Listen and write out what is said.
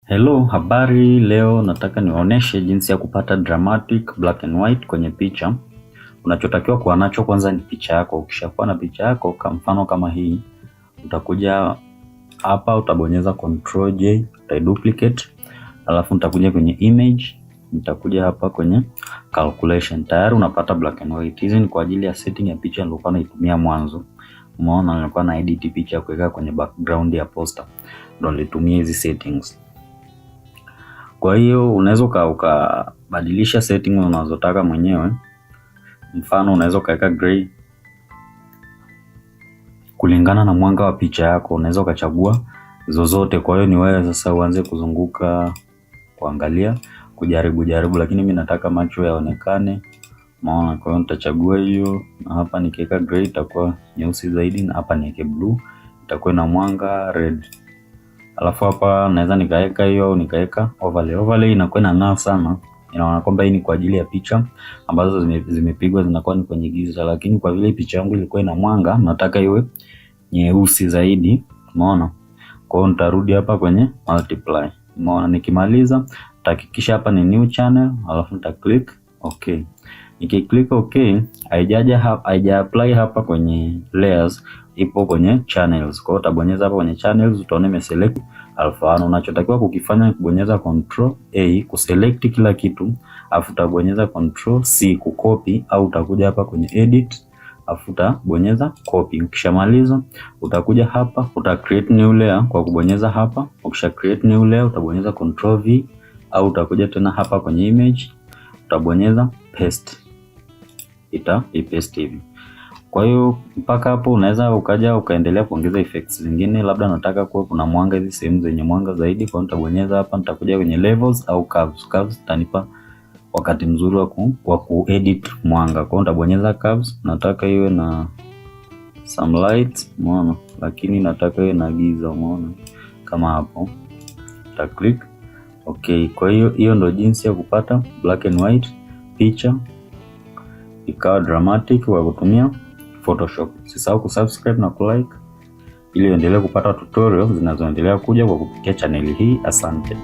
Hello, habari. Leo nataka niwaoneshe jinsi ya kupata dramatic black and white kwenye picha. Unachotakiwa kuwa nacho kwanza ni picha yako. Ukishakuwa na picha yako, kwa mfano kama hii, utakuja hapa, utabonyeza Ctrl J, utaduplicate, alafu utakuja kwenye image, utakuja hapa kwenye calculation. Tayari unapata black and white. Hizi ni kwa ajili ya setting ya picha nilikuwa naitumia mwanzo. Umeona, nilikuwa na edit picha kuweka kwenye background ya poster. Ndio nilitumia hizi settings. Kwa hiyo unaweza ukabadilisha setting unazotaka mwenyewe. Mfano unaweza ukaweka gray kulingana na mwanga wa picha yako. Unaweza ukachagua zozote. Kwa hiyo ni wewe sasa uanze kuzunguka, kuangalia, kujaribu, lakini mimi nataka macho yaonekane. Maana kwa hiyo nitachagua hiyo, na hapa nikiweka gray itakuwa nyeusi zaidi, na hapa niweke blue itakuwa na mwanga red. Alafu hapa naweza nikaweka hiyo au nikaweka overlay. Overlay inakuwa inang'aa sana. Inaona kwamba hii ni kwa ajili ya picha ambazo zimepigwa zinakuwa ni kwenye giza, lakini kwa vile picha yangu ilikuwa ina mwanga, nataka iwe nyeusi zaidi. Umeona? Kwa hiyo nitarudi hapa kwenye multiply. Umeona, nikimaliza nitahakikisha hapa ni new channel, alafu nita click okay. Nikiclick okay, haija apply hapa kwenye layers, ipo kwenye channels. Kwa hiyo utabonyeza hapa kwenye channels, utaona imeselect alpha. Unachotakiwa kukifanya ni kubonyeza Ctrl A kuselect kila kitu, afu utabonyeza Ctrl C kucopy, au utakuja hapa kwenye edit, afu utabonyeza copy. Ukishamaliza utakuja hapa, uta create new layer kwa kubonyeza hapa. Ukisha create new layer utabonyeza Ctrl V, au utakuja tena hapa kwenye image, utabonyeza paste, ipaste hivi. Kwa hiyo mpaka hapo unaweza ukaendelea kuongeza effects zingine. Labda nataka kuwa kuna mwanga hizi sehemu zenye mwanga zaidi, kwa hiyo nitabonyeza hapa, nitakuja kwenye levels au curves. Curves itanipa wakati mzuri wa kuedit mwanga. Kwa hiyo nitabonyeza curves, nataka iwe na some light, umeona, lakini nataka iwe na giza, umeona, kama hapo. Nita click okay. Kwa hiyo ndio jinsi ya kupata black and white picha ikawa dramatic kwa kutumia Photoshop. Usisahau kusubscribe na kulike ili uendelee kupata tutorials zinazoendelea kuja kwa kupitia channel hii. Asante.